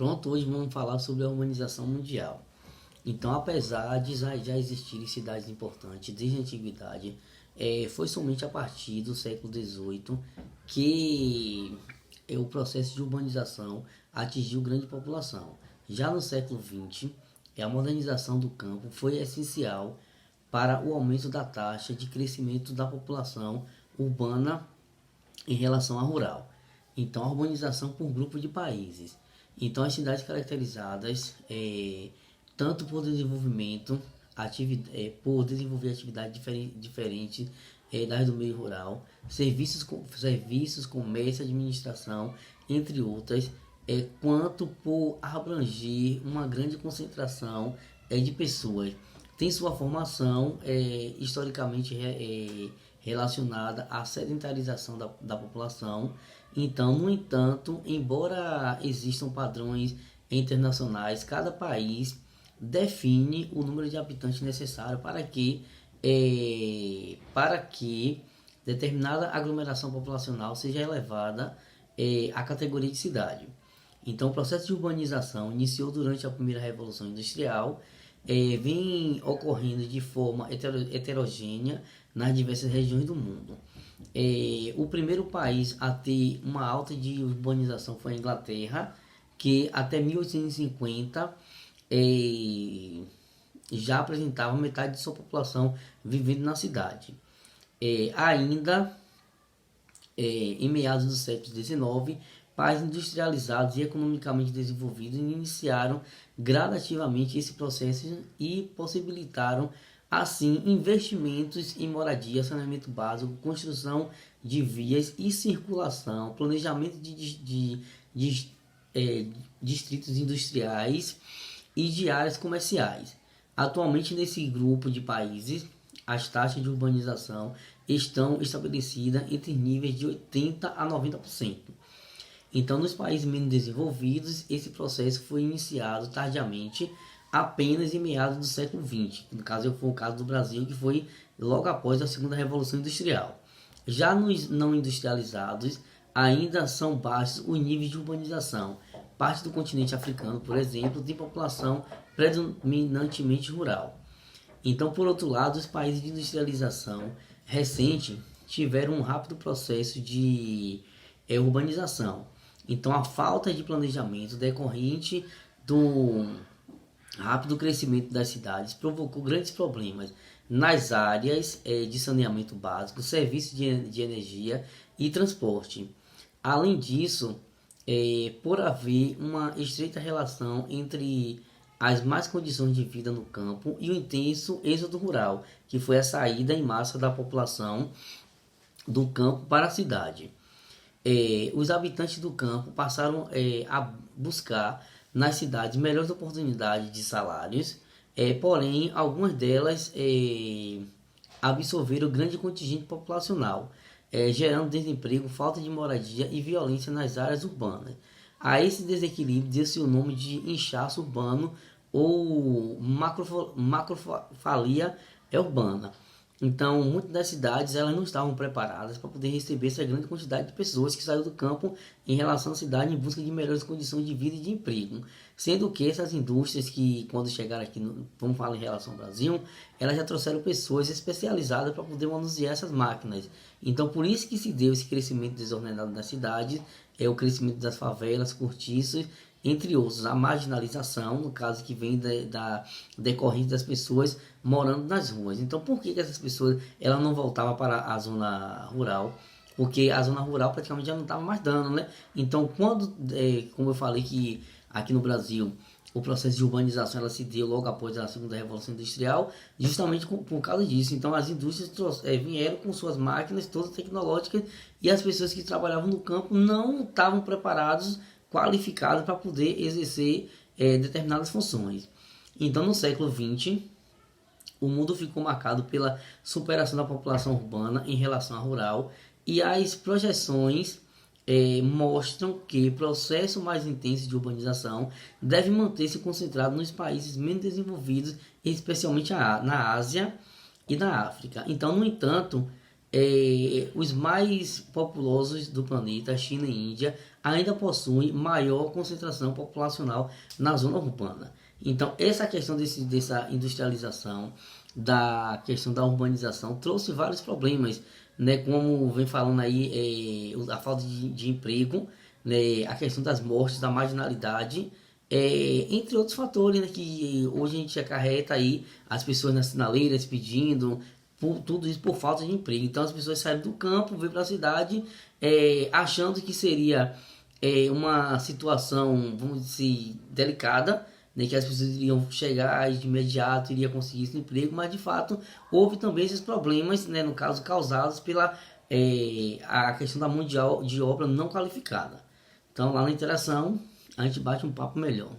Pronto, hoje vamos falar sobre a urbanização mundial. Então, apesar de já existirem cidades importantes desde a antiguidade, foi somente a partir do século XVIII que o processo de urbanização atingiu grande população. Já no século XX, a modernização do campo foi essencial para o aumento da taxa de crescimento da população urbana em relação à rural. Então, a urbanização por grupo de países. Então, as cidades caracterizadas tanto por desenvolvimento, por desenvolver atividades diferentes da área do meio rural, serviços, comércio, administração, entre outras, quanto por abranger uma grande concentração de pessoas. Tem sua formação historicamente relacionada à sedentarização da população. Então, no entanto, embora existam padrões internacionais, cada país define o número de habitantes necessário para que determinada aglomeração populacional seja elevada à categoria de cidade. Então, o processo de urbanização iniciou durante a primeira Revolução Industrial, vem ocorrendo de forma heterogênea nas diversas regiões do mundo. O primeiro país a ter uma alta de urbanização foi a Inglaterra, que até 1850 já apresentava metade de sua população vivendo na cidade. Ainda em meados do século XIX, países industrializados e economicamente desenvolvidos iniciaram gradativamente esse processo e possibilitaram assim investimentos em moradia, saneamento básico, construção de vias e circulação, planejamento de distritos industriais e de áreas comerciais. Atualmente, nesse grupo de países, as taxas de urbanização estão estabelecidas entre níveis de 80% a 90%. Então, nos países menos desenvolvidos, esse processo foi iniciado tardiamente, apenas em meados do século XX. No caso, foi o caso do Brasil, que foi logo após a segunda Revolução Industrial. Já nos não industrializados, ainda são baixos os níveis de urbanização. Parte do continente africano, por exemplo, tem população predominantemente rural. Então, por outro lado, os países de industrialização recente tiveram um rápido processo de urbanização. Então, a falta de planejamento decorrente do rápido crescimento das cidades provocou grandes problemas nas áreas de saneamento básico, serviços de energia e transporte. Além disso, por haver uma estreita relação entre as más condições de vida no campo e o intenso êxodo rural, que foi a saída em massa da população do campo para a cidade. Os habitantes do campo passaram a buscar nas cidades melhores oportunidades de salários, porém algumas delas absorveram grande contingente populacional, gerando desemprego, falta de moradia e violência nas áreas urbanas. A esse desequilíbrio deu-se o nome de inchaço urbano ou macrofalia urbana. Então, muitas das cidades elas não estavam preparadas para poder receber essa grande quantidade de pessoas que saíram do campo em relação à cidade em busca de melhores condições de vida e de emprego. Sendo que essas indústrias que, quando chegaram aqui, vamos falar em relação ao Brasil, elas já trouxeram pessoas especializadas para poder manusear essas máquinas. Então, por isso que se deu esse crescimento desordenado das cidades, o crescimento das favelas, cortiços, entre outros, a marginalização, no caso que vem da decorrente das pessoas morando nas ruas. Então, por que essas pessoas elas não voltavam para a zona rural? Porque a zona rural praticamente já não estava mais dando, né? Então, como eu falei que aqui no Brasil o processo de urbanização ela se deu logo após a segunda Revolução Industrial, justamente por causa disso. Então, as indústrias vieram com suas máquinas todas tecnológicas e as pessoas que trabalhavam no campo não estavam preparados, qualificados para poder exercer determinadas funções. Então, no século XX, o mundo ficou marcado pela superação da população urbana em relação à rural e as projeções mostram que o processo mais intenso de urbanização deve manter-se concentrado nos países menos desenvolvidos, especialmente na Ásia e na África. Então, no entanto, os mais populosos do planeta, China e Índia, ainda possuem maior concentração populacional na zona urbana. Então, essa questão dessa industrialização, da questão da urbanização, trouxe vários problemas, né? Como vem falando aí, a falta de emprego, né? A questão das mortes, da marginalidade, entre outros fatores, né? Que hoje a gente acarreta aí as pessoas nas sinaleiras pedindo, tudo isso por falta de emprego. Então, as pessoas saem do campo, vêm para a cidade, achando que seria uma situação, vamos dizer, delicada, né, que as pessoas iriam chegar e de imediato iria conseguir esse emprego, mas de fato houve também esses problemas, né, no caso causados pela a questão da mão de obra não qualificada. Então lá na interação a gente bate um papo melhor.